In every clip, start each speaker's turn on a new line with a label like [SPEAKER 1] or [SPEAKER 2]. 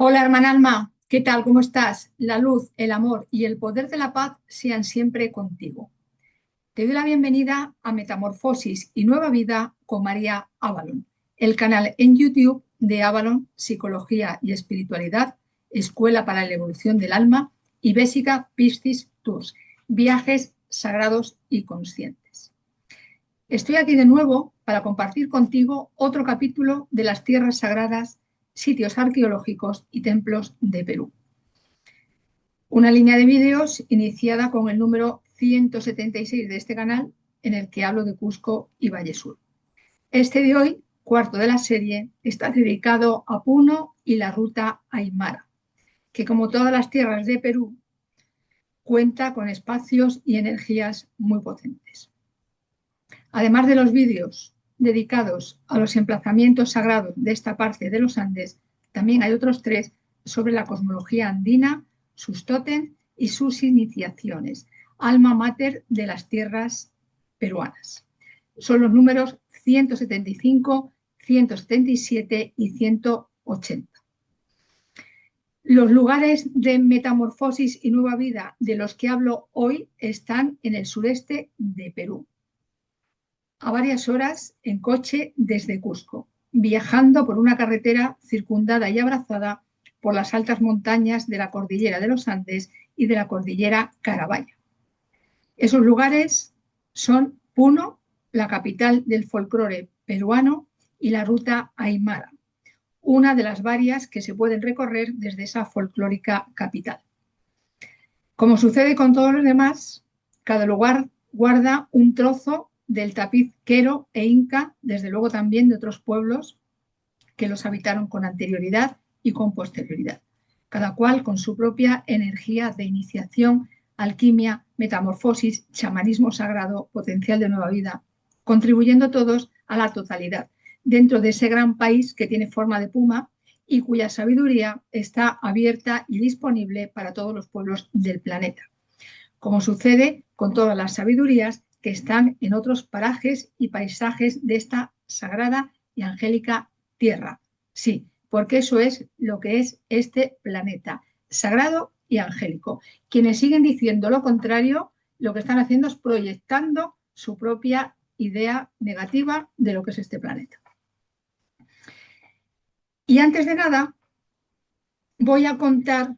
[SPEAKER 1] Hola, hermana Alma, ¿qué tal? ¿Cómo estás? La luz, el amor y el poder de la paz sean siempre contigo. Te doy la bienvenida a Metamorfosis y Nueva Vida con María Avalon, el canal en YouTube de Avalon Psicología y Espiritualidad, Escuela para la Evolución del Alma y Bésica Piscis Tours, viajes sagrados y conscientes. Estoy aquí de nuevo para compartir contigo otro capítulo de las tierras sagradas, sitios arqueológicos y templos de Perú. Una línea de vídeos iniciada con el número 176 de este canal, en el que hablo de Cusco y Valle Sur. Este de hoy, cuarto de la serie, está dedicado a Puno y la ruta Aymara, que como todas las tierras de Perú, cuenta con espacios y energías muy potentes. Además de los vídeos dedicados a los emplazamientos sagrados de esta parte de los Andes, también hay otros tres sobre la cosmología andina, sus tótem y sus iniciaciones, alma mater de las tierras peruanas. Son los números 175, 177 y 180. Los lugares de metamorfosis y nueva vida de los que hablo hoy están en el sureste de Perú, a varias horas en coche desde Cusco, viajando por una carretera circundada y abrazada por las altas montañas de la cordillera de los Andes y de la cordillera Carabaya. Esos lugares son Puno, la capital del folclore peruano, y la ruta Aymara, una de las varias que se pueden recorrer desde esa folclórica capital. Como sucede con todos los demás, cada lugar guarda un trozo del tapiz quero e inca, desde luego también de otros pueblos que los habitaron con anterioridad y con posterioridad, cada cual con su propia energía de iniciación, alquimia, metamorfosis, chamanismo sagrado, potencial de nueva vida, contribuyendo todos a la totalidad, dentro de ese gran país que tiene forma de puma y cuya sabiduría está abierta y disponible para todos los pueblos del planeta, como sucede con todas las sabidurías que están en otros parajes y paisajes de esta sagrada y angélica tierra. Sí, porque eso es lo que es este planeta, sagrado y angélico. Quienes siguen diciendo lo contrario, lo que están haciendo es proyectando su propia idea negativa de lo que es este planeta. Y antes de nada, voy a contar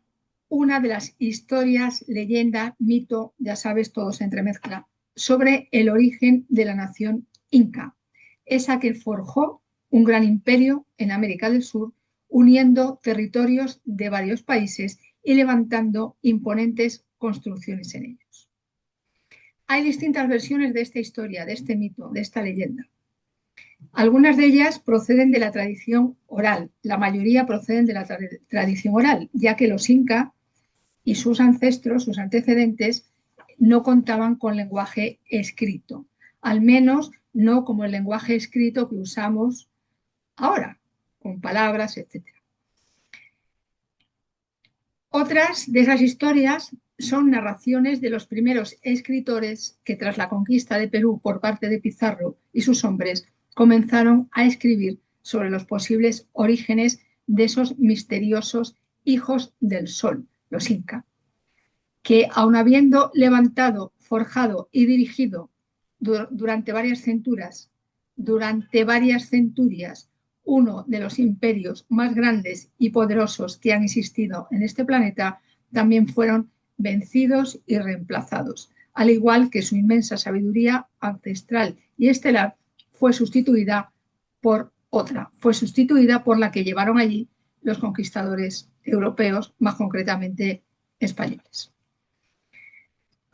[SPEAKER 1] una de las historias, leyenda, mito, ya sabes, todo se entremezcla, sobre el origen de la nación inca, esa que forjó un gran imperio en América del Sur, uniendo territorios de varios países y levantando imponentes construcciones en ellos. Hay distintas versiones de esta historia, de este mito, de esta leyenda. Algunas de ellas proceden de la tradición oral, la mayoría proceden de la tradición oral, ya que los incas y sus ancestros, sus antecedentes, no contaban con lenguaje escrito, al menos no como el lenguaje escrito que usamos ahora, con palabras, etc. Otras de esas historias son narraciones de los primeros escritores que tras la conquista de Perú por parte de Pizarro y sus hombres comenzaron a escribir sobre los posibles orígenes de esos misteriosos hijos del sol, los incas, que aun habiendo levantado, forjado y dirigido durante varias centurias, uno de los imperios más grandes y poderosos que han existido en este planeta, también fueron vencidos y reemplazados, al igual que su inmensa sabiduría ancestral y estelar fue sustituida por otra, fue sustituida por la que llevaron allí los conquistadores europeos, más concretamente españoles.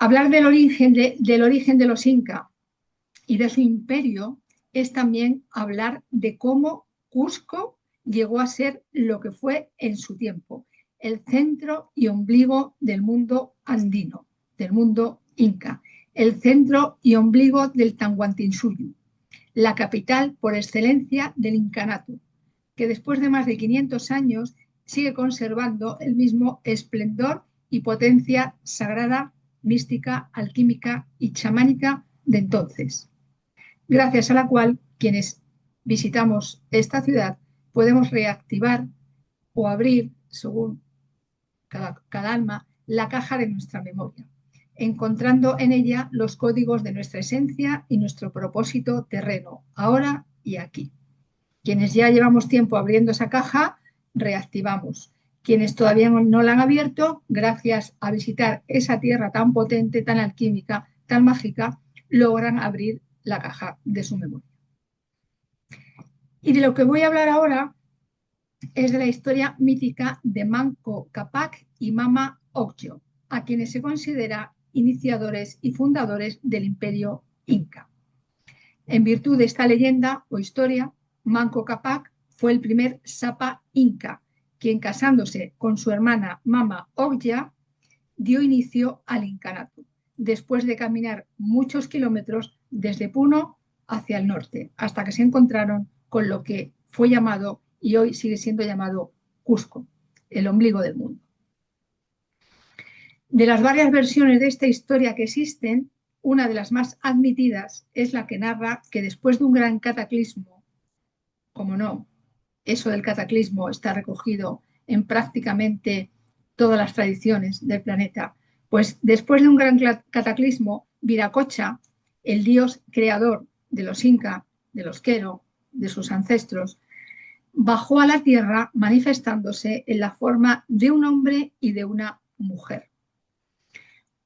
[SPEAKER 1] Hablar del origen de los incas y de su imperio es también hablar de cómo Cusco llegó a ser lo que fue en su tiempo, el centro y ombligo del mundo andino, del mundo inca, el centro y ombligo del Tahuantinsuyo, la capital por excelencia del incanato, que después de más de 500 años sigue conservando el mismo esplendor y potencia sagrada, mística, alquímica y chamánica de entonces, gracias a la cual quienes visitamos esta ciudad podemos reactivar o abrir según cada alma, la caja de nuestra memoria, encontrando en ella los códigos de nuestra esencia y nuestro propósito terreno, ahora y aquí. Quienes ya llevamos tiempo abriendo esa caja, reactivamos. Quienes todavía no la han abierto, gracias a visitar esa tierra tan potente, tan alquímica, tan mágica, logran abrir la caja de su memoria. Y de lo que voy a hablar ahora es de la historia mítica de Manco Cápac y Mama Ocllo, a quienes se considera iniciadores y fundadores del imperio inca. En virtud de esta leyenda o historia, Manco Cápac fue el primer sapa inca, quien casándose con su hermana Mama Ocllo dio inicio al incanato, después de caminar muchos kilómetros desde Puno hacia el norte, hasta que se encontraron con lo que fue llamado y hoy sigue siendo llamado Cusco, el ombligo del mundo. De las varias versiones de esta historia que existen, una de las más admitidas es la que narra que después de un gran cataclismo, como no, eso del cataclismo está recogido en prácticamente todas las tradiciones del planeta, pues después de un gran cataclismo, Viracocha, el dios creador de los Inca, de los Quero, de sus ancestros, bajó a la tierra manifestándose en la forma de un hombre y de una mujer.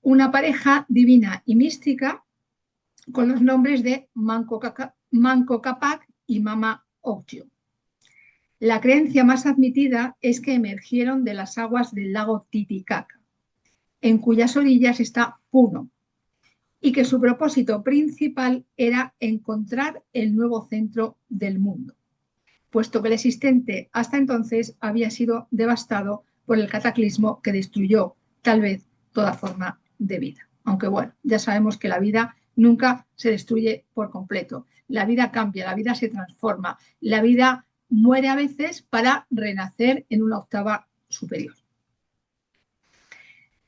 [SPEAKER 1] Una pareja divina y mística con los nombres de Manco Cápac y Mama Ocllo. La creencia más admitida es que emergieron de las aguas del lago Titicaca, en cuyas orillas está Puno, y que su propósito principal era encontrar el nuevo centro del mundo, puesto que el existente hasta entonces había sido devastado por el cataclismo que destruyó tal vez toda forma de vida. Aunque bueno, ya sabemos que la vida nunca se destruye por completo. La vida cambia, la vida se transforma, la vida muere a veces para renacer en una octava superior.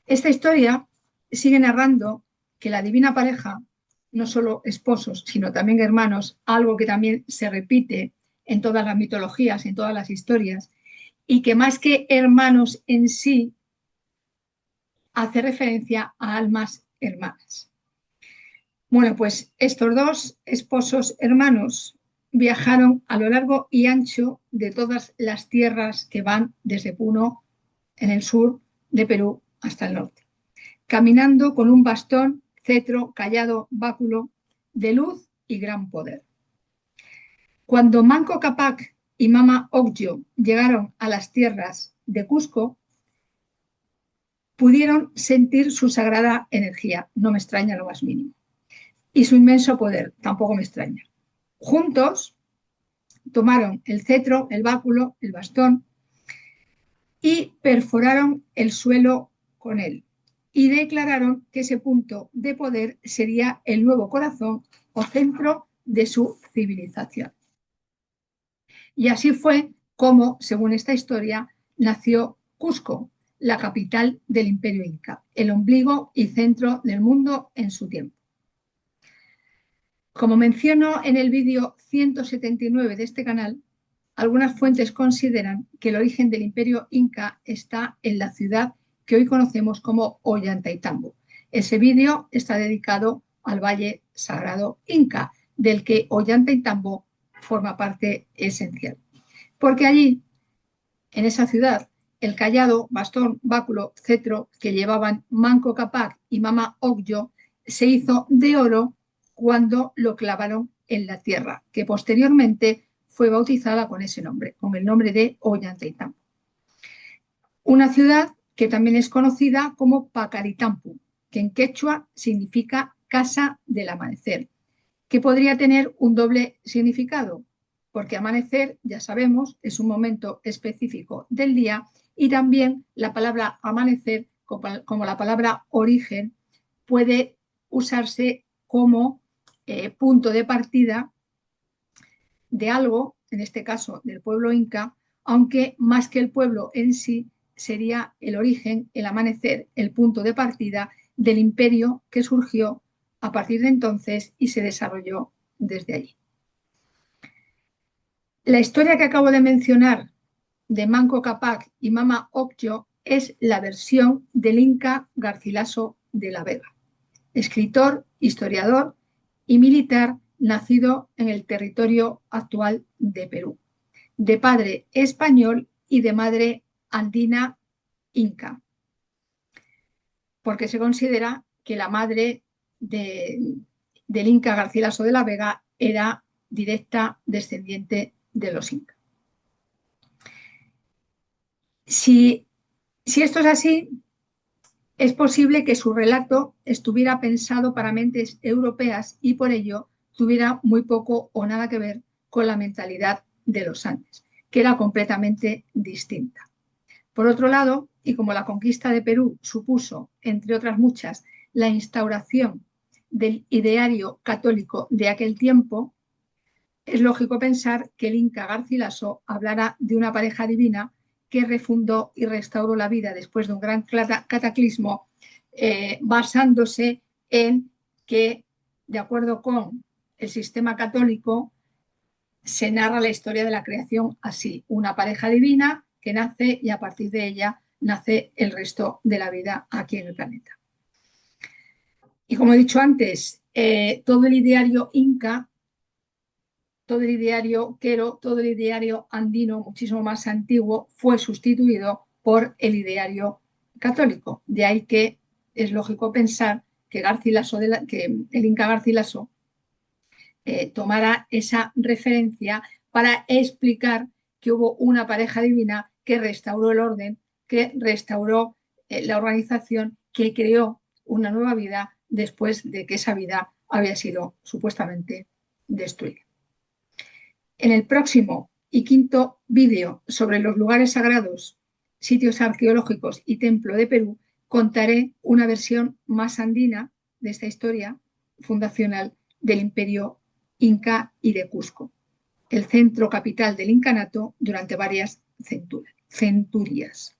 [SPEAKER 1] Esta historia sigue narrando que la divina pareja, no solo esposos, sino también hermanos, algo que también se repite en todas las mitologías, en todas las historias, y que más que hermanos en sí, hace referencia a almas hermanas. Bueno, pues estos dos esposos hermanos viajaron a lo largo y ancho de todas las tierras que van desde Puno, en el sur de Perú, hasta el norte, caminando con un bastón, cetro, cayado, báculo de luz y gran poder. Cuando Manco Cápac y Mama Ocllo llegaron a las tierras de Cusco, pudieron sentir su sagrada energía, no me extraña lo más mínimo, y su inmenso poder, tampoco me extraña. Juntos tomaron el cetro, el báculo, el bastón y perforaron el suelo con él y declararon que ese punto de poder sería el nuevo corazón o centro de su civilización. Y así fue como, según esta historia, nació Cusco, la capital del imperio inca, el ombligo y centro del mundo en su tiempo. Como menciono en el vídeo 179 de este canal, algunas fuentes consideran que el origen del imperio inca está en la ciudad que hoy conocemos como Ollantaytambo. Ese vídeo está dedicado al Valle Sagrado Inca, del que Ollantaytambo forma parte esencial. Porque allí, en esa ciudad, el cayado, bastón, báculo, cetro que llevaban Manco Cápac y Mama Ocllo se hizo de oro cuando lo clavaron en la tierra, que posteriormente fue bautizada con ese nombre, con el nombre de Ollantaytambo. Una ciudad que también es conocida como Pacaritampu, que en quechua significa casa del amanecer, que podría tener un doble significado, porque amanecer, ya sabemos, es un momento específico del día y también la palabra amanecer, como la palabra origen, puede usarse como punto de partida de algo, en este caso del pueblo inca, aunque más que el pueblo en sí sería el origen, el amanecer, el punto de partida del imperio que surgió a partir de entonces y se desarrolló desde allí. La historia que acabo de mencionar de Manco Cápac y Mama Ocllo es la versión del Inca Garcilaso de la Vega, escritor, historiador y militar nacido en el territorio actual de Perú, de padre español y de madre andina inca, porque se considera que la madre del Inca Garcilaso de la Vega era directa descendiente de los incas. Si esto es así, es posible que su relato estuviera pensado para mentes europeas y por ello tuviera muy poco o nada que ver con la mentalidad de los Andes, que era completamente distinta. Por otro lado, y como la conquista de Perú supuso, entre otras muchas, la instauración del ideario católico de aquel tiempo, es lógico pensar que el Inca Garcilaso hablara de una pareja divina que refundó y restauró la vida después de un gran cataclismo, basándose en que, de acuerdo con el sistema católico, se narra la historia de la creación así: una pareja divina que nace y a partir de ella nace el resto de la vida aquí en el planeta. Y como he dicho antes, todo el ideario inca, todo el ideario quero, todo el ideario andino, muchísimo más antiguo, fue sustituido por el ideario católico. De ahí que es lógico pensar que, que el Inca Garcilaso tomara esa referencia para explicar que hubo una pareja divina que restauró el orden, que restauró la organización, que creó una nueva vida después de que esa vida había sido supuestamente destruida. En el próximo y quinto vídeo sobre los lugares sagrados, sitios arqueológicos y templo de Perú, contaré una versión más andina de esta historia fundacional del Imperio Inca y de Cusco, el centro capital del incanato durante varias centurias.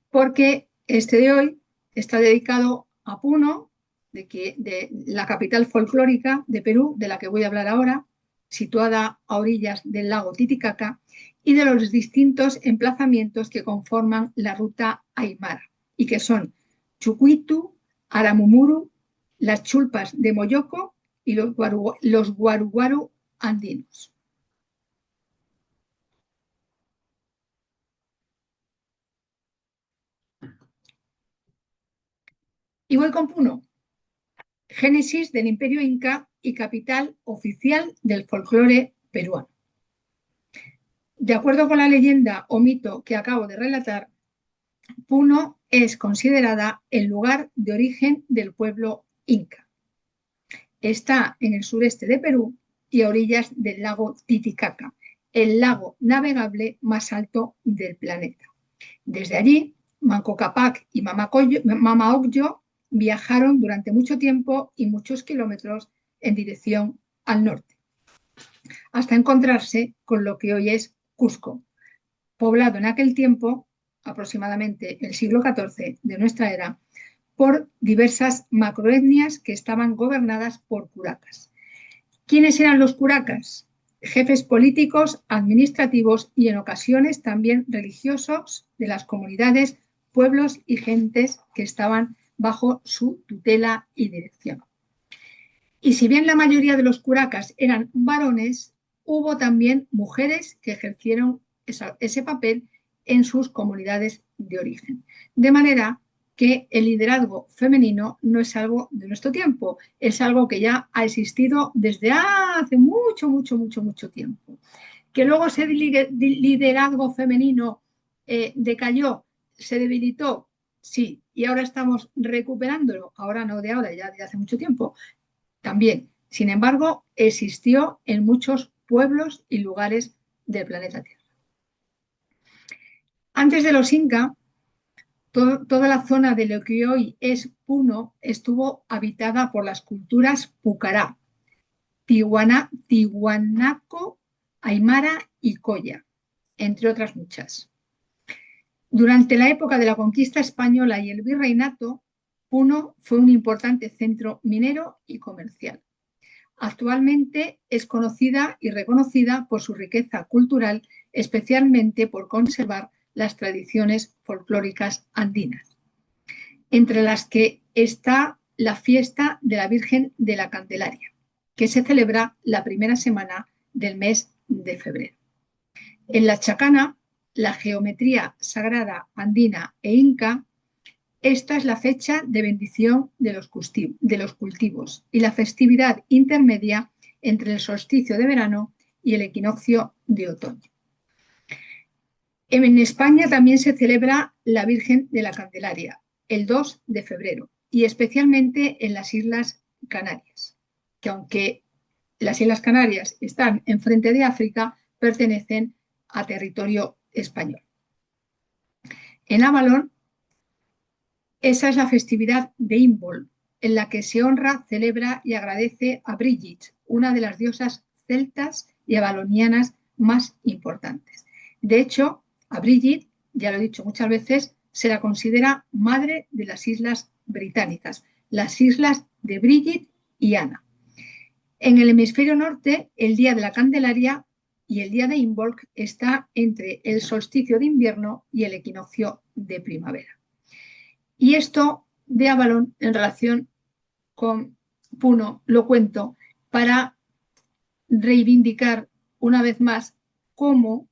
[SPEAKER 1] Porque este de hoy está dedicado a Puno, de la capital folclórica de Perú, de la que voy a hablar ahora, situada a orillas del lago Titicaca, y de los distintos emplazamientos que conforman la ruta Aymara, y que son Chucuitu, Aramumuru, las Chulpas de Moyoco y los Guaruguaru andinos. Y voy con Puno, génesis del Imperio Inca y capital oficial del folclore peruano. De acuerdo con la leyenda o mito que acabo de relatar, Puno es considerada el lugar de origen del pueblo inca. Está en el sureste de Perú y a orillas del lago Titicaca, el lago navegable más alto del planeta. Desde allí, Manco Cápac y Mama Ocllo viajaron durante mucho tiempo y muchos kilómetros en dirección al norte, hasta encontrarse con lo que hoy es Cusco, poblado en aquel tiempo, aproximadamente el siglo XIV de nuestra era, por diversas macroetnias que estaban gobernadas por curacas. ¿Quiénes eran los curacas? Jefes políticos, administrativos y en ocasiones también religiosos de las comunidades, pueblos y gentes que estaban bajo su tutela y dirección. Y si bien la mayoría de los curacas eran varones, hubo también mujeres que ejercieron ese papel en sus comunidades de origen. De manera que el liderazgo femenino no es algo de nuestro tiempo, es algo que ya ha existido desde hace mucho tiempo. Que luego ese liderazgo femenino decayó, se debilitó, sí, y ahora estamos recuperándolo, ahora no de ahora, ya de hace mucho tiempo, también. Sin embargo, existió en muchos pueblos y lugares del planeta Tierra. Antes de los Inca, toda la zona de lo que hoy es Puno estuvo habitada por las culturas Pucará, Tiwanaco, Aymara y Coya, entre otras muchas. Durante la época de la conquista española y el virreinato, Puno fue un importante centro minero y comercial. Actualmente es conocida y reconocida por su riqueza cultural, especialmente por conservar las tradiciones folclóricas andinas, entre las que está la fiesta de la Virgen de la Candelaria, que se celebra la primera semana del mes de febrero. En la Chacana, la geometría sagrada andina e inca, esta es la fecha de bendición de los cultivos y la festividad intermedia entre el solsticio de verano y el equinoccio de otoño. En España también se celebra la Virgen de la Candelaria el 2 de febrero y especialmente en las Islas Canarias, que aunque las Islas Canarias están enfrente de África, pertenecen a territorio español. En Avalon, esa es la festividad de Imbolc, en la que se honra, celebra y agradece a Brigid, una de las diosas celtas y avalonianas más importantes. De hecho, a Brigid, ya lo he dicho muchas veces, se la considera madre de las Islas Británicas, las islas de Brigid y Ana. En el hemisferio norte, el día de la Candelaria y el día de Imbolc está entre el solsticio de invierno y el equinoccio de primavera. Y esto de Avalon en relación con Puno lo cuento para reivindicar una vez más cómo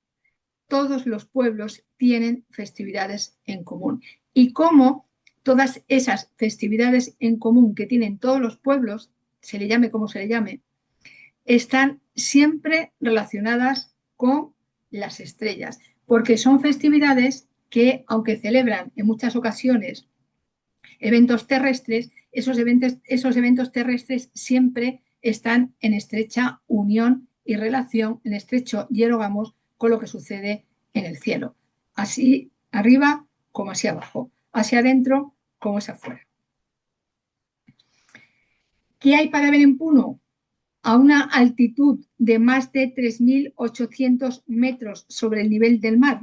[SPEAKER 1] todos los pueblos tienen festividades en común y cómo todas esas festividades en común que tienen todos los pueblos, se le llame como se le llame, están siempre relacionadas con las estrellas, porque son festividades que, aunque celebran en muchas ocasiones eventos terrestres, esos eventos terrestres siempre están en estrecha unión y relación, en estrecho dialogamos con lo que sucede en el cielo, así arriba como hacia abajo, hacia adentro como hacia afuera. ¿Qué hay para ver en Puno? A una altitud de más de 3.800 metros sobre el nivel del mar.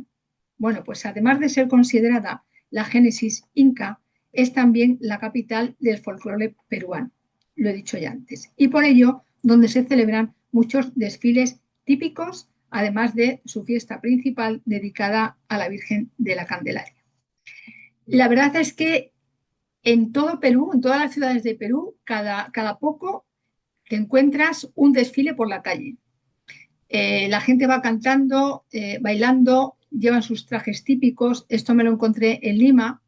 [SPEAKER 1] Bueno, pues además de ser considerada la génesis inca, es también la capital del folclore peruano, lo he dicho ya antes, y por ello donde se celebran muchos desfiles típicos, además de su fiesta principal dedicada a la Virgen de la Candelaria. La verdad es que en todo Perú, en todas las ciudades de Perú, cada poco te encuentras un desfile por la calle. La gente va cantando, bailando, llevan sus trajes típicos. Esto me lo encontré en Lima,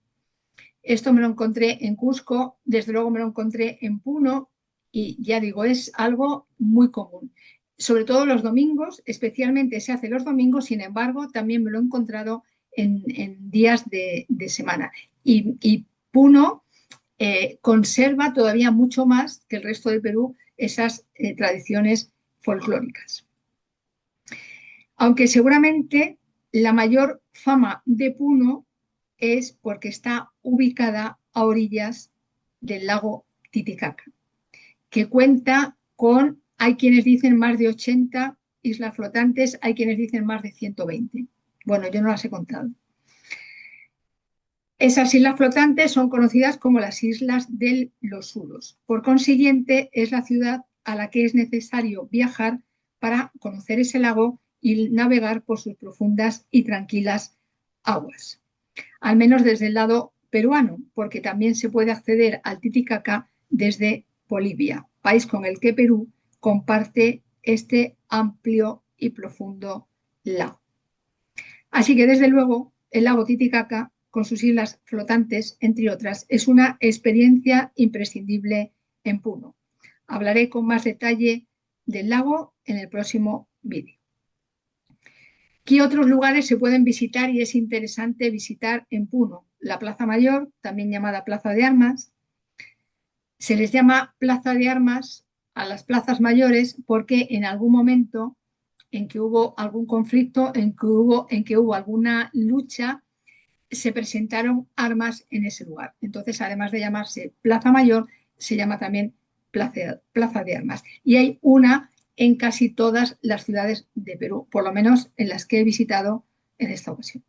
[SPEAKER 1] esto me lo encontré en Cusco, desde luego me lo encontré en Puno y ya digo, es algo muy común. Sobre todo los domingos, especialmente se hace los domingos, sin embargo, también me lo he encontrado en días de semana. Y Puno conserva todavía mucho más que el resto de Perú esas tradiciones folclóricas. Aunque seguramente la mayor fama de Puno es porque está ubicada a orillas del lago Titicaca, que cuenta con, hay quienes dicen más de 80 islas flotantes, hay quienes dicen más de 120. Bueno, yo no las he contado. Esas islas flotantes son conocidas como las Islas de los Suros. Por consiguiente, es la ciudad a la que es necesario viajar para conocer ese lago y navegar por sus profundas y tranquilas aguas. Al menos desde el lado peruano, porque también se puede acceder al Titicaca desde Bolivia, país con el que Perú comparte este amplio y profundo lago. Así que, desde luego, el lago Titicaca, con sus islas flotantes, entre otras, es una experiencia imprescindible en Puno. Hablaré con más detalle del lago en el próximo vídeo. ¿Qué otros lugares se pueden visitar y es interesante visitar en Puno? La Plaza Mayor, también llamada Plaza de Armas. Se les llama Plaza de Armas a las plazas mayores porque en algún momento en que hubo algún conflicto, en que hubo alguna lucha, se presentaron armas en ese lugar. Entonces, además de llamarse Plaza Mayor, se llama también Plaza de Armas. Y hay una en casi todas las ciudades de Perú, por lo menos en las que he visitado en esta ocasión.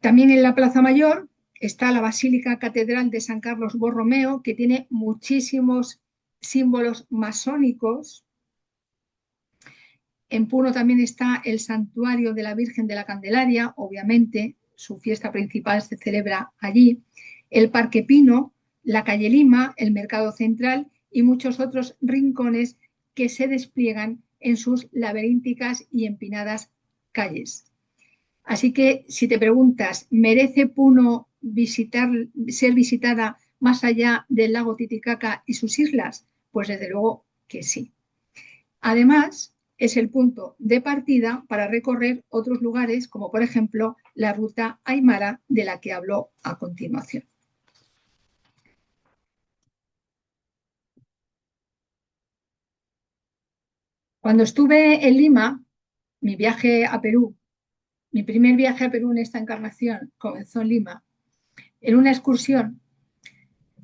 [SPEAKER 1] También en la Plaza Mayor está la Basílica Catedral de San Carlos Borromeo, que tiene muchísimos símbolos masónicos. En Puno también está el santuario de la Virgen de la Candelaria, obviamente, su fiesta principal se celebra allí, el Parque Pino, la calle Lima, el Mercado Central y muchos otros rincones que se despliegan en sus laberínticas y empinadas calles. Así que si te preguntas, ¿merece Puno ser visitada más allá del lago Titicaca y sus islas? Pues desde luego que sí. Además, es el punto de partida para recorrer otros lugares, como por ejemplo la ruta Aymara, de la que hablo a continuación. Cuando estuve en Lima, mi viaje a Perú, mi primer viaje a Perú en esta encarnación comenzó en Lima. En una excursión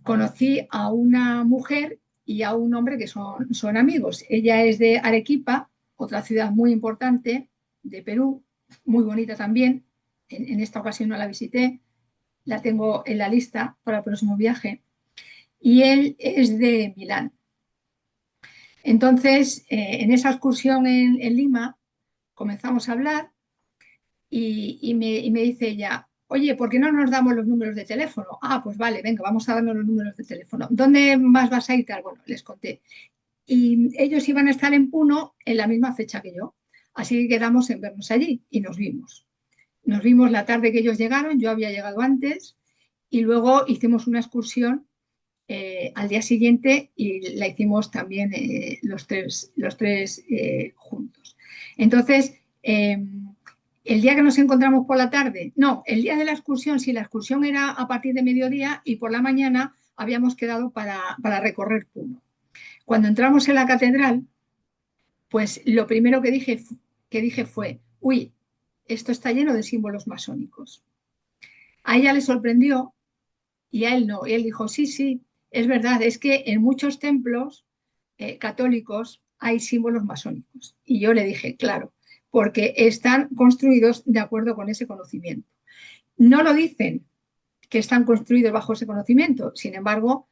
[SPEAKER 1] conocí a una mujer y a un hombre que son amigos. Ella es de Arequipa, otra ciudad muy importante de Perú, muy bonita también. En esta ocasión no la visité, la tengo en la lista para el próximo viaje. Y él es de Milán. Entonces, en esa excursión en Lima, comenzamos a hablar y me dice ella, oye, ¿por qué no nos damos los números de teléfono? Ah, pues vale, venga, vamos a darnos los números de teléfono. ¿Dónde más vas a ir? Tal? Bueno, les conté. Y ellos iban a estar en Puno en la misma fecha que yo. Así que quedamos en vernos allí y nos vimos. Nos vimos la tarde que ellos llegaron, yo había llegado antes y luego hicimos una excursión al día siguiente y la hicimos también los tres juntos. Entonces, el día que nos encontramos por la tarde, no, el día de la excursión, sí, la excursión era a partir de mediodía y por la mañana habíamos quedado para recorrer Puno. Cuando entramos en la catedral, pues lo primero que dije fue, uy, esto está lleno de símbolos masónicos. A ella le sorprendió y a él no. Y él dijo, sí, sí, es verdad, es que en muchos templos católicos hay símbolos masónicos. Y yo le dije, claro, porque están construidos de acuerdo con ese conocimiento. No lo dicen que están construidos bajo ese conocimiento, sin embargo,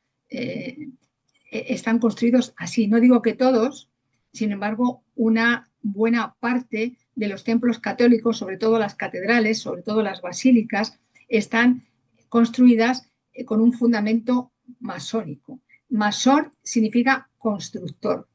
[SPEAKER 1] están construidos así. No digo que todos, sin embargo, una buena parte de los templos católicos, sobre todo las catedrales, sobre todo las basílicas, están construidas con un fundamento masónico. Masón significa constructor.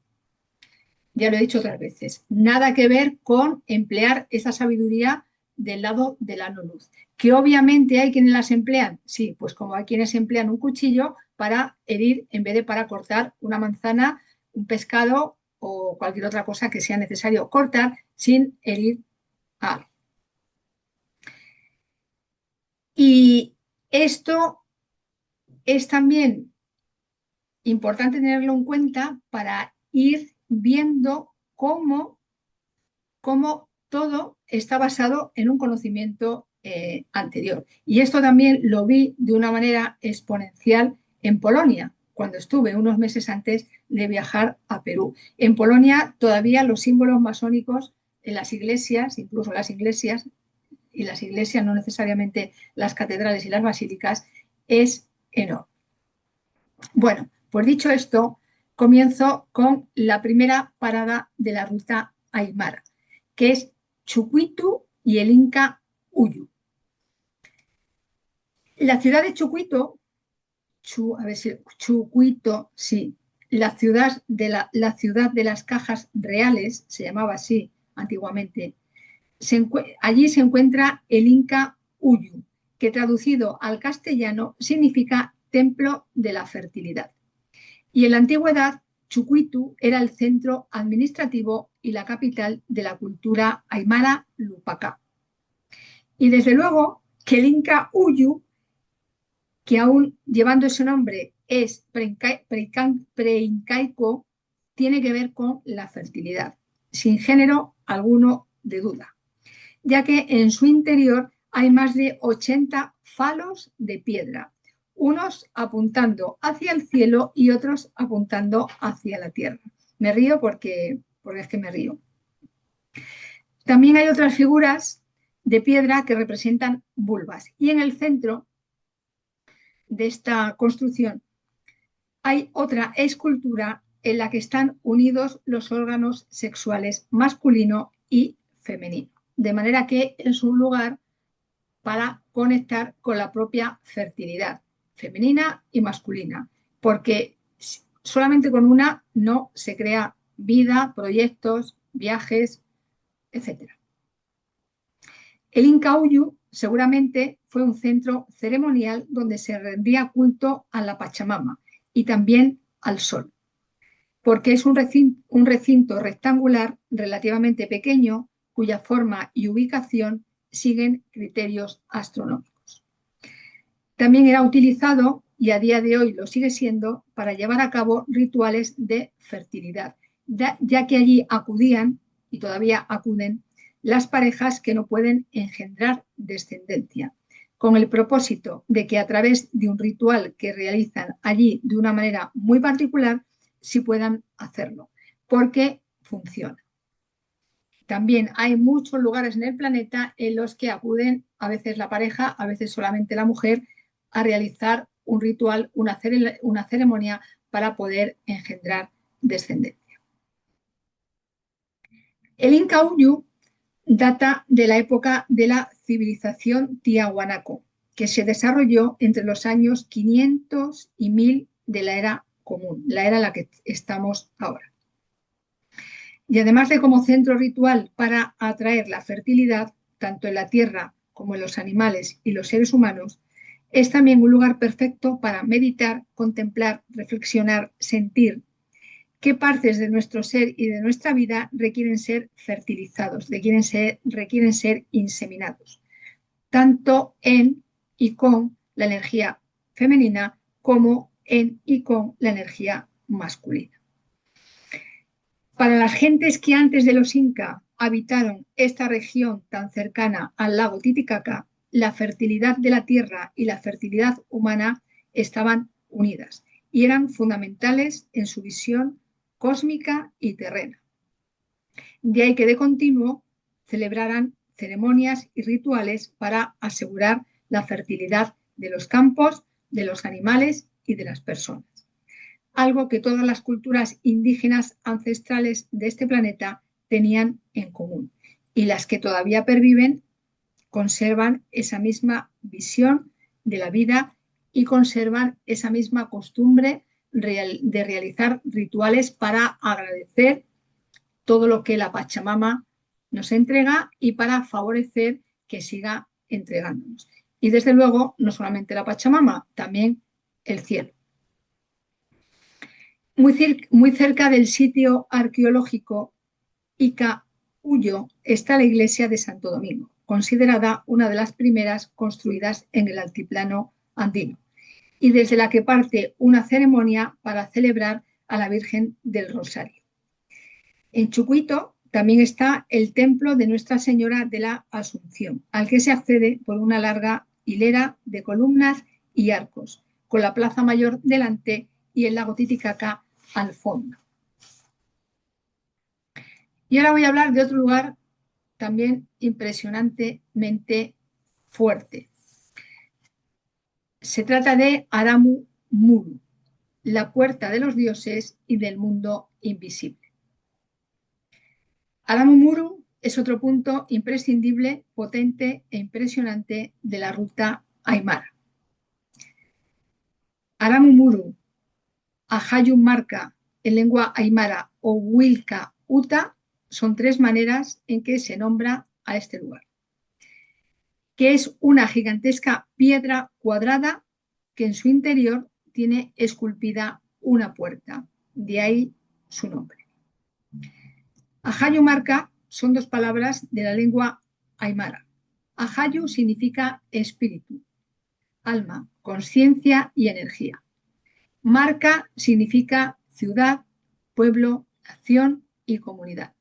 [SPEAKER 1] Ya lo he dicho otras veces. Nada que ver con emplear esa sabiduría del lado de la no luz. Que obviamente hay quienes las emplean, sí, pues como hay quienes emplean un cuchillo para herir en vez de para cortar una manzana, un pescado o cualquier otra cosa que sea necesario cortar sin herir a alguien. Y esto es también importante tenerlo en cuenta para ir viendo cómo todo está basado en un conocimiento anterior. Y esto también lo vi de una manera exponencial en Polonia, cuando estuve unos meses antes de viajar a Perú. En Polonia todavía los símbolos masónicos en las iglesias, incluso las iglesias, y las iglesias no necesariamente las catedrales y las basílicas, es enorme. Bueno, pues dicho esto, comienzo con la primera parada de la ruta Aymara, que es Chucuito y el Inca Uyu. La ciudad de Chucuito, Chucuito, sí, la ciudad de las cajas reales, se llamaba así antiguamente, allí se encuentra el Inca Uyu, que traducido al castellano significa templo de la fertilidad. Y en la antigüedad, Chucuito era el centro administrativo y la capital de la cultura aymara Lupacá. Y desde luego que el Inca Uyu, que aún llevando ese nombre es preincaico, tiene que ver con la fertilidad, sin género alguno de duda, ya que en su interior hay más de 80 falos de piedra, unos apuntando hacia el cielo y otros apuntando hacia la tierra. Me río porque es que me río. También hay otras figuras de piedra que representan vulvas y en el centro de esta construcción hay otra escultura en la que están unidos los órganos sexuales masculino y femenino, de manera que es un lugar para conectar con la propia fertilidad femenina y masculina, porque solamente con una no se crea vida, proyectos, viajes, etc. El Inca Uyu seguramente fue un centro ceremonial donde se rendía culto a la Pachamama y también al sol, porque es un recinto rectangular relativamente pequeño cuya forma y ubicación siguen criterios astronómicos. También era utilizado, y a día de hoy lo sigue siendo, para llevar a cabo rituales de fertilidad, ya que allí acudían, y todavía acuden, las parejas que no pueden engendrar descendencia, con el propósito de que a través de un ritual que realizan allí de una manera muy particular, sí puedan hacerlo, porque funciona. También hay muchos lugares en el planeta en los que acuden a veces la pareja, a veces solamente la mujer, a realizar un ritual, una ceremonia para poder engendrar descendencia. El Inca Uyu data de la época de la civilización Tiahuanaco, que se desarrolló entre los años 500 y 1000 de la era común, la era en la que estamos ahora. Y además de como centro ritual para atraer la fertilidad, tanto en la tierra como en los animales y los seres humanos, es también un lugar perfecto para meditar, contemplar, reflexionar, sentir qué partes de nuestro ser y de nuestra vida requieren ser fertilizados, requieren ser inseminados, tanto en y con la energía femenina como en y con la energía masculina. Para las gentes que antes de los Inca habitaron esta región tan cercana al lago Titicaca, la fertilidad de la tierra y la fertilidad humana estaban unidas y eran fundamentales en su visión cósmica y terrena. De ahí que de continuo celebraran ceremonias y rituales para asegurar la fertilidad de los campos, de los animales y de las personas. Algo que todas las culturas indígenas ancestrales de este planeta tenían en común y las que todavía perviven conservan esa misma visión de la vida y conservan esa misma costumbre de realizar rituales para agradecer todo lo que la Pachamama nos entrega y para favorecer que siga entregándonos. Y desde luego, no solamente la Pachamama, también el cielo. Muy cerca del sitio arqueológico Ica Uyo está la iglesia de Santo Domingo, considerada una de las primeras construidas en el altiplano andino, y desde la que parte una ceremonia para celebrar a la Virgen del Rosario. En Chucuito también está el templo de Nuestra Señora de la Asunción, al que se accede por una larga hilera de columnas y arcos, con la Plaza Mayor delante y el lago Titicaca al fondo. Y ahora voy a hablar de otro lugar también impresionantemente fuerte. Se trata de Aramu Muru, la puerta de los dioses y del mundo invisible. Aramu Muru es otro punto imprescindible, potente e impresionante de la ruta Aymara. Aramu Muru, Ahayu Marca en lengua aymara o Wilka Uta son tres maneras en que se nombra a este lugar, que es una gigantesca piedra cuadrada que en su interior tiene esculpida una puerta, de ahí su nombre. Ahayu Marca son dos palabras de la lengua aymara. Ahayu significa espíritu, alma, conciencia y energía. Marca significa ciudad, pueblo, nación y comunidad.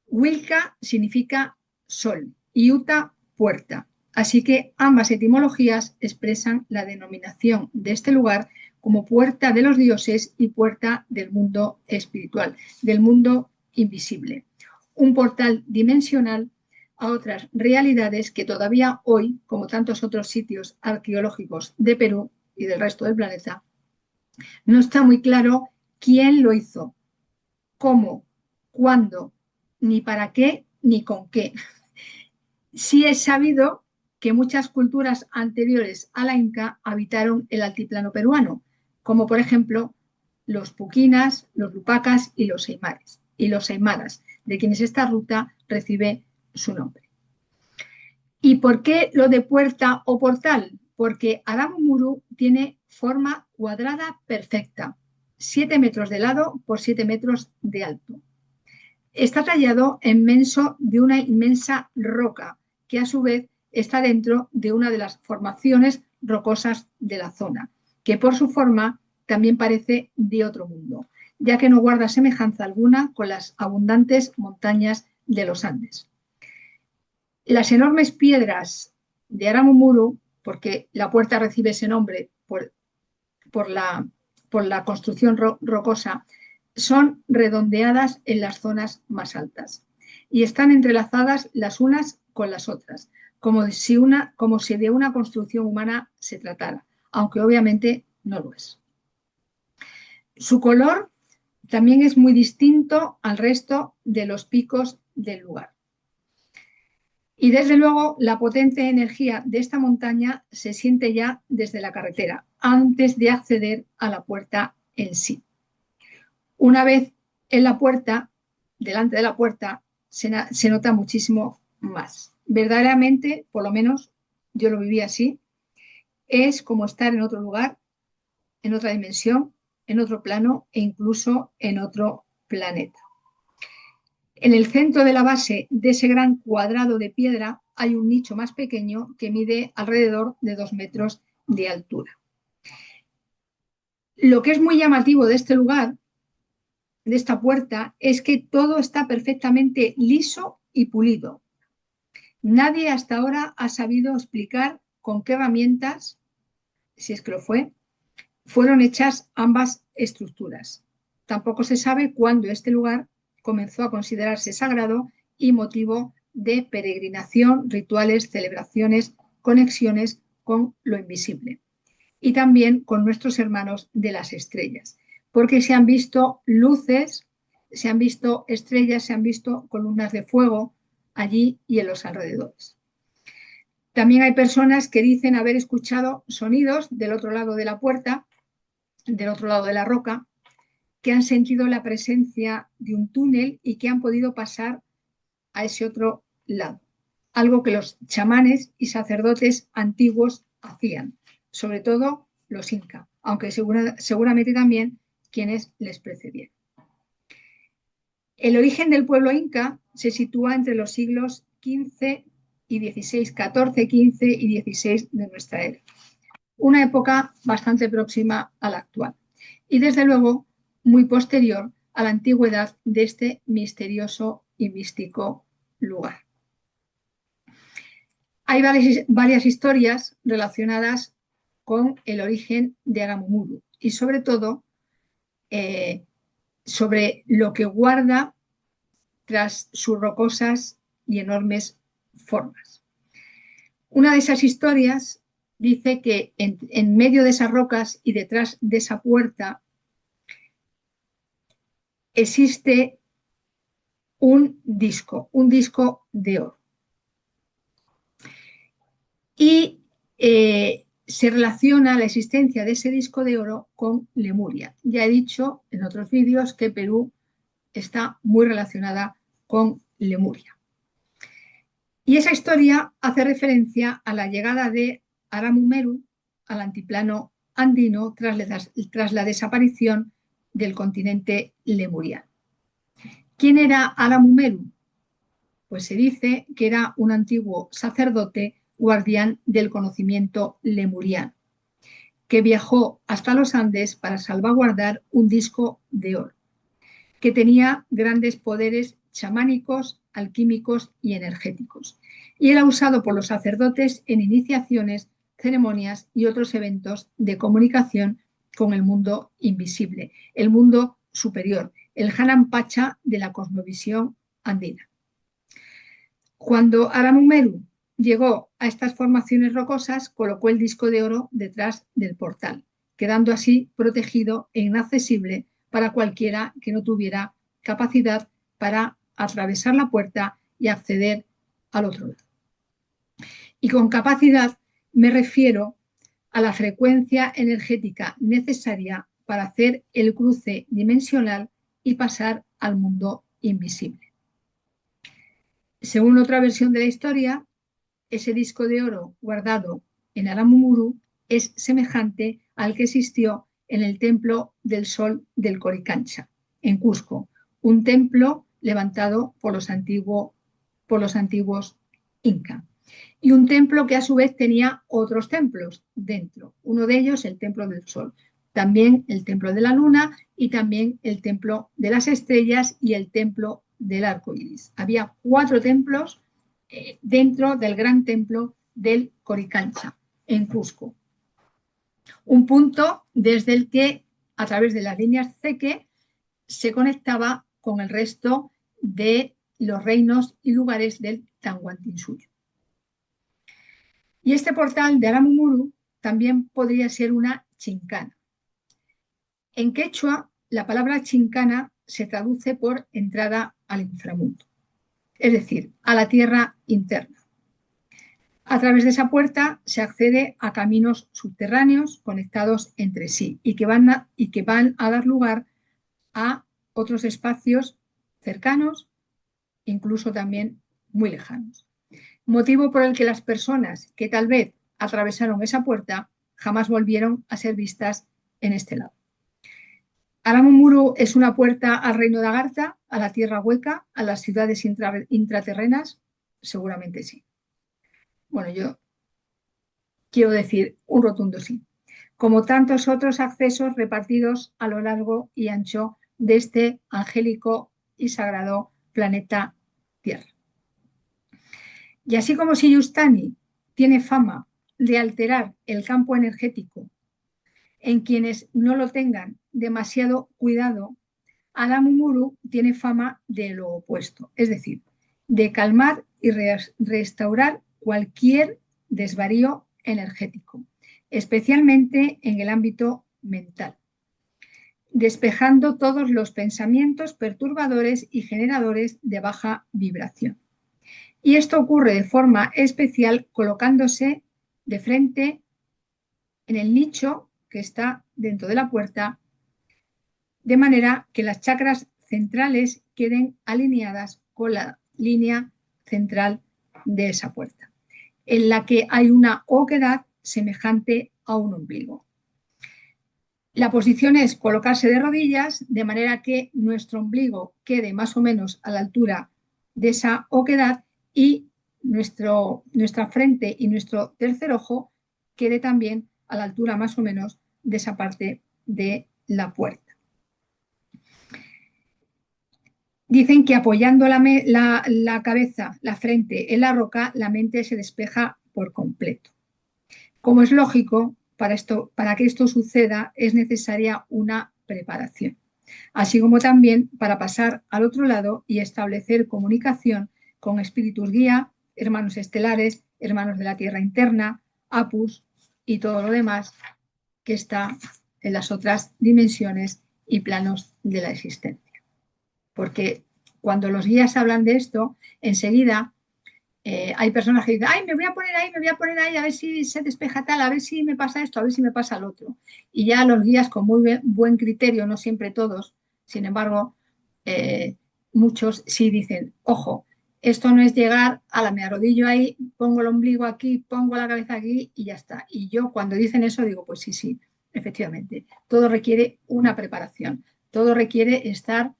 [SPEAKER 1] Wilka significa sol y Uta, puerta. Así que ambas etimologías expresan la denominación de este lugar como puerta de los dioses y puerta del mundo espiritual, del mundo invisible. Un portal dimensional a otras realidades que todavía hoy, como tantos otros sitios arqueológicos de Perú y del resto del planeta, No está muy claro quién lo hizo, cómo, cuándo, ni para qué, ni con qué. Sí es sabido que muchas culturas anteriores a la Inca habitaron el altiplano peruano, como por ejemplo los puquinas, los lupacas y los aymaras, de quienes esta ruta recibe su nombre. ¿Y por qué lo de puerta o portal? Porque Aramumuru tiene forma cuadrada perfecta, 7 metros de lado por 7 metros de alto. Está tallado en menso de una inmensa roca, que a su vez está dentro de una de las formaciones rocosas de la zona, que por su forma también parece de otro mundo, ya que no guarda semejanza alguna con las abundantes montañas de los Andes. Las enormes piedras de Aramumuru, porque la puerta recibe ese nombre por la, por la construcción rocosa, son redondeadas en las zonas más altas y están entrelazadas las unas con las otras, como si de una construcción humana se tratara, aunque obviamente no lo es. Su color también es muy distinto al resto de los picos del lugar. Y desde luego la potente energía de esta montaña se siente ya desde la carretera, antes de acceder a la puerta en sí. Una vez en la puerta, delante de la puerta, se nota muchísimo más. Verdaderamente, por lo menos yo lo viví así, es como estar en otro lugar, en otra dimensión, en otro plano e incluso en otro planeta. En el centro de la base de ese gran cuadrado de piedra hay un nicho más pequeño que mide alrededor de 2 metros de altura. Lo que es muy llamativo de este lugar, de esta puerta, es que todo está perfectamente liso y pulido. Nadie hasta ahora ha sabido explicar con qué herramientas, si es que lo fue, fueron hechas ambas estructuras. Tampoco se sabe cuándo este lugar comenzó a considerarse sagrado y motivo de peregrinación, rituales, celebraciones, conexiones con lo invisible y también con nuestros hermanos de las estrellas, porque se han visto luces, se han visto estrellas, se han visto columnas de fuego allí y en los alrededores. También hay personas que dicen haber escuchado sonidos del otro lado de la puerta, del otro lado de la roca, que han sentido la presencia de un túnel y que han podido pasar a ese otro lado. Algo que los chamanes y sacerdotes antiguos hacían, sobre todo los incas, aunque seguramente también quienes les precedieron. El origen del pueblo inca se sitúa entre los siglos XV y XVI, XIV, XV y XVI de nuestra era. Una época bastante próxima a la actual y desde luego muy posterior a la antigüedad de este misterioso y místico lugar. Hay varias historias relacionadas con el origen de Aramumuru y sobre todo sobre lo que guarda tras sus rocosas y enormes formas. Una de esas historias dice que en medio de esas rocas y detrás de esa puerta existe un disco de oro. Y se relaciona la existencia de ese disco de oro con Lemuria. Ya he dicho en otros vídeos que Perú está muy relacionada con Lemuria. Y esa historia hace referencia a la llegada de Aramumeru al altiplano andino tras la desaparición del continente lemuriano. ¿Quién era Aramumeru? Pues se dice que era un antiguo sacerdote guardián del conocimiento lemuriano, que viajó hasta los Andes para salvaguardar un disco de oro, que tenía grandes poderes chamánicos, alquímicos y energéticos, y era usado por los sacerdotes en iniciaciones, ceremonias y otros eventos de comunicación con el mundo invisible, el mundo superior, el Hanan Pacha de la cosmovisión andina. Cuando Aramumeru llegó a estas formaciones rocosas, colocó el disco de oro detrás del portal, quedando así protegido e inaccesible para cualquiera que no tuviera capacidad para atravesar la puerta y acceder al otro lado. Y con capacidad me refiero a la frecuencia energética necesaria para hacer el cruce dimensional y pasar al mundo invisible. Según otra versión de la historia, ese disco de oro guardado en Aramumuru es semejante al que existió en el Templo del Sol del Coricancha, en Cusco, un templo levantado por los antiguos Inca. Y un templo que a su vez tenía otros templos dentro. Uno de ellos el Templo del Sol, también el Templo de la Luna y también el Templo de las Estrellas y el Templo del Arco Iris. Había 4 templos dentro del gran templo del Coricancha, en Cusco. Un punto desde el que, a través de las líneas Zeke, se conectaba con el resto de los reinos y lugares del Tahuantinsuyo. Y este portal de Aramumuru también podría ser una chincana. En quechua, la palabra chincana se traduce por entrada al inframundo, es decir, a la tierra interna. A través de esa puerta se accede a caminos subterráneos conectados entre sí y que van a dar lugar a otros espacios cercanos, incluso también muy lejanos. Motivo por el que las personas que tal vez atravesaron esa puerta jamás volvieron a ser vistas en este lado. Aramumuru es una puerta al reino de Agartha, a la tierra hueca, a las ciudades intraterrenas, seguramente sí. Bueno, yo quiero decir un rotundo sí, como tantos otros accesos repartidos a lo largo y ancho de este angélico y sagrado planeta Tierra. Y así como Siyustani tiene fama de alterar el campo energético en quienes no lo tengan demasiado cuidado, Aramumuru tiene fama de lo opuesto, es decir, de calmar y restaurar cualquier desvarío energético, especialmente en el ámbito mental, despejando todos los pensamientos perturbadores y generadores de baja vibración. Y esto ocurre de forma especial colocándose de frente en el nicho que está dentro de la puerta, de manera que las chakras centrales queden alineadas con la línea central de esa puerta, en la que hay una oquedad semejante a un ombligo. La posición es colocarse de rodillas, de manera que nuestro ombligo quede más o menos a la altura de esa oquedad y nuestra frente y nuestro tercer ojo quede también a la altura más o menos de esa parte de la puerta. Dicen que apoyando la cabeza, la frente en la roca, la mente se despeja por completo. Como es lógico, para que esto suceda es necesaria una preparación, así como también para pasar al otro lado y establecer comunicación con espíritus guía, hermanos estelares, hermanos de la tierra interna, apus y todo lo demás que está en las otras dimensiones y planos de la existencia. Porque cuando los guías hablan de esto, enseguida hay personas que dicen, ay, me voy a poner ahí, a ver si se despeja tal, a ver si me pasa esto, a ver si me pasa lo otro. Y ya los guías con muy buen criterio, no siempre todos, sin embargo, muchos sí dicen, ojo, esto no es llegar a me arrodillo ahí, pongo el ombligo aquí, pongo la cabeza aquí y ya está. Y yo cuando dicen eso digo, pues sí, efectivamente, todo requiere una preparación, todo requiere estar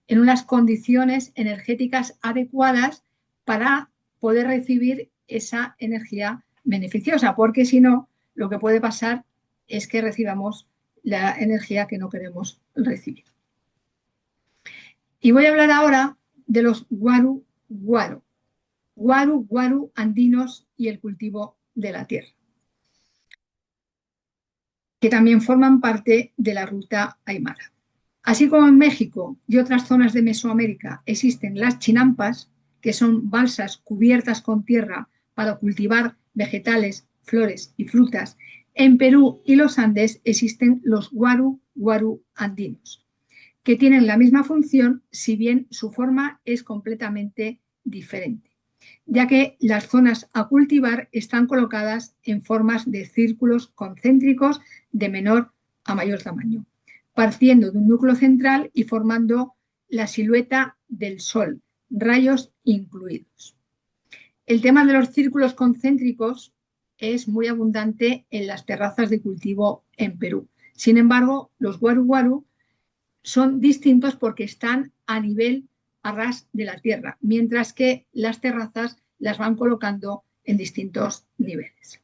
[SPEAKER 1] en unas condiciones energéticas adecuadas para poder recibir esa energía beneficiosa, porque si no, lo que puede pasar es que recibamos la energía que no queremos recibir. Y voy a hablar ahora de los guaru andinos y el cultivo de la tierra, que también forman parte de la ruta aymara. Así como en México y otras zonas de Mesoamérica existen las chinampas, que son balsas cubiertas con tierra para cultivar vegetales, flores y frutas En Perú y los Andes existen los guaru guaru andinos, que tienen la misma función, si bien su forma es completamente diferente, ya que las zonas a cultivar están colocadas en formas de círculos concéntricos de menor a mayor tamaño, partiendo de un núcleo central y formando la silueta del Sol, rayos incluidos. El tema de los círculos concéntricos es muy abundante en las terrazas de cultivo en Perú. Sin embargo, los guaru guaru son distintos porque están a nivel, a ras de la tierra, mientras que las terrazas las van colocando en distintos niveles.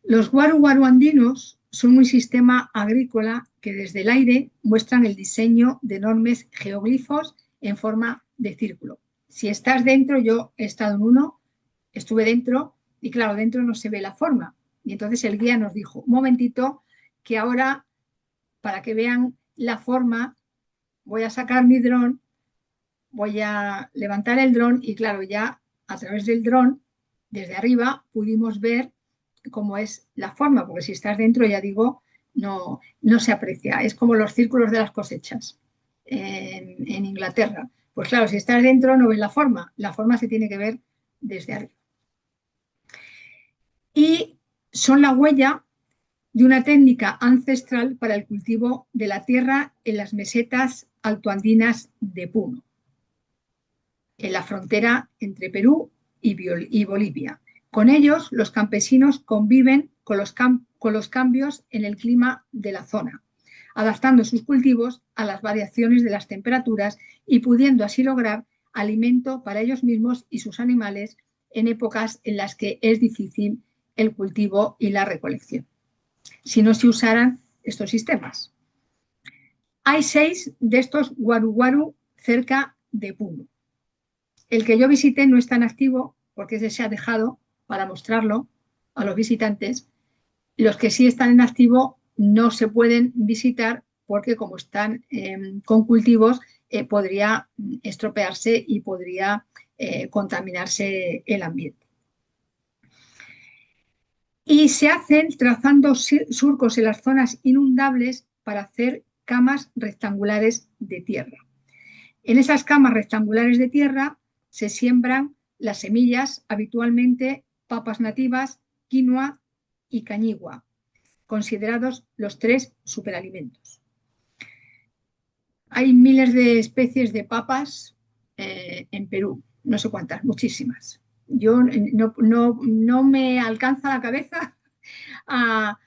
[SPEAKER 1] Los guaru guaru andinos son un sistema agrícola que desde el aire muestran el diseño de enormes geoglifos en forma de círculo. Si estás dentro, yo he estado en uno, estuve dentro y claro, dentro no se ve la forma. Y entonces el guía nos dijo, un momentito, que ahora, para que vean la forma, voy a sacar mi dron, voy a levantar el dron y claro, ya a través del dron, desde arriba, pudimos ver cómo es la forma, porque si estás dentro, ya digo, no se aprecia. Es como los círculos de las cosechas en Inglaterra. Pues claro, si estás dentro no ves la forma se tiene que ver desde arriba. Y son la huella de una técnica ancestral para el cultivo de la tierra en las mesetas altoandinas de Puno, en la frontera entre Perú y Bolivia. Con ellos, los campesinos conviven con los cambios en el clima de la zona, adaptando sus cultivos a las variaciones de las temperaturas y pudiendo así lograr alimento para ellos mismos y sus animales en épocas en las que es difícil el cultivo y la recolección, si no se usaran estos sistemas. Hay 6 de estos guaru guaru cerca de Puno. El que yo visité no es tan activo porque ese se ha dejado para mostrarlo a los visitantes. Los que sí están en activo no se pueden visitar porque como están con cultivos podría estropearse y podría contaminarse el ambiente. Y se hacen trazando surcos en las zonas inundables para hacer camas rectangulares de tierra. En esas camas rectangulares de tierra se siembran las semillas, habitualmente papas nativas, quinoa y cañigua, considerados los 3 superalimentos. Hay miles de especies de papas en Perú, no sé cuántas, muchísimas. Yo no me alcanza la cabeza a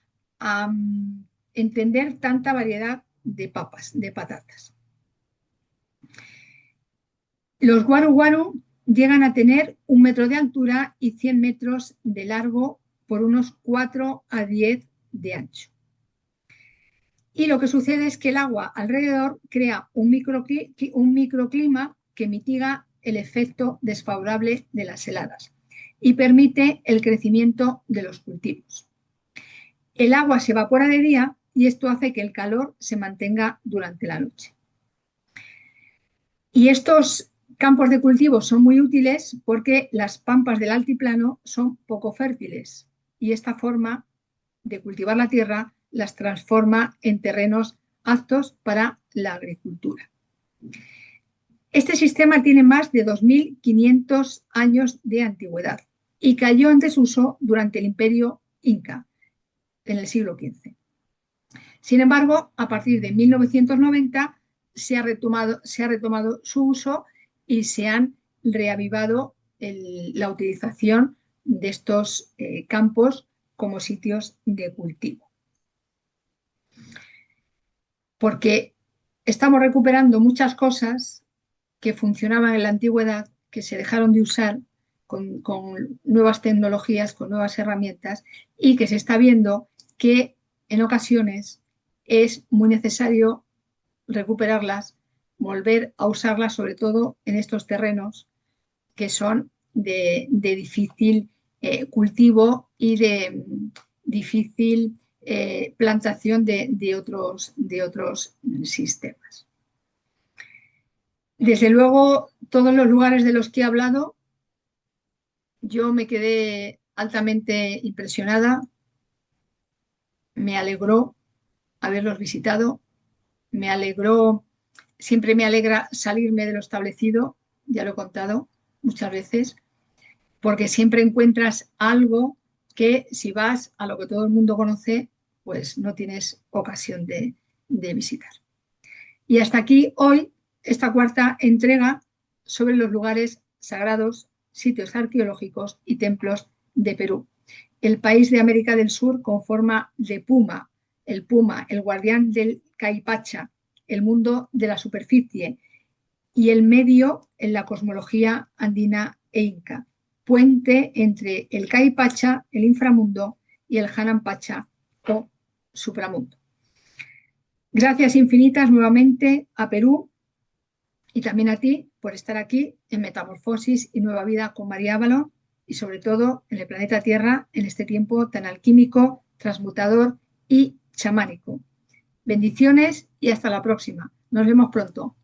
[SPEAKER 1] entender tanta variedad de papas, de patatas. Los guaru guaru llegan a tener 1 metro de altura y 100 metros de largo por unos 4 a 10 de ancho. Y lo que sucede es que el agua alrededor crea un microclima que mitiga el efecto desfavorable de las heladas y permite el crecimiento de los cultivos. El agua se evapora de día y esto hace que el calor se mantenga durante la noche. Y estos campos de cultivo son muy útiles porque las pampas del altiplano son poco fértiles y esta forma de cultivar la tierra las transforma en terrenos aptos para la agricultura. Este sistema tiene más de 2.500 años de antigüedad y cayó en desuso durante el Imperio Inca en el siglo XV. Sin embargo, a partir de 1990 se ha retomado su uso y se han reavivado la utilización de estos campos como sitios de cultivo. Porque estamos recuperando muchas cosas que funcionaban en la antigüedad, que se dejaron de usar con nuevas tecnologías, con nuevas herramientas, y que se está viendo que en ocasiones es muy necesario recuperarlas, volver a usarlas, sobre todo en estos terrenos que son de difícil cultivo y de difícil plantación de otros sistemas. Desde luego, todos los lugares de los que he hablado, yo me quedé altamente impresionada me alegró haberlos visitado, siempre me alegra salirme de lo establecido, ya lo he contado muchas veces, porque siempre encuentras algo que si vas a lo que todo el mundo conoce, pues no tienes ocasión de visitar. Y hasta aquí hoy esta cuarta entrega sobre los lugares sagrados, sitios arqueológicos y templos de Perú, el país de América del Sur con forma de puma, el guardián del Caipacha, el mundo de la superficie y el medio en la cosmología andina e inca, puente entre el Caipacha, el inframundo, y el Hanampacha o supramundo. Gracias infinitas nuevamente a Perú y también a ti por estar aquí en Metamorfosis y Nueva Vida con María Avalon y sobre todo en el planeta Tierra en este tiempo tan alquímico, transmutador y chamánico. Bendiciones y hasta la próxima. Nos vemos pronto.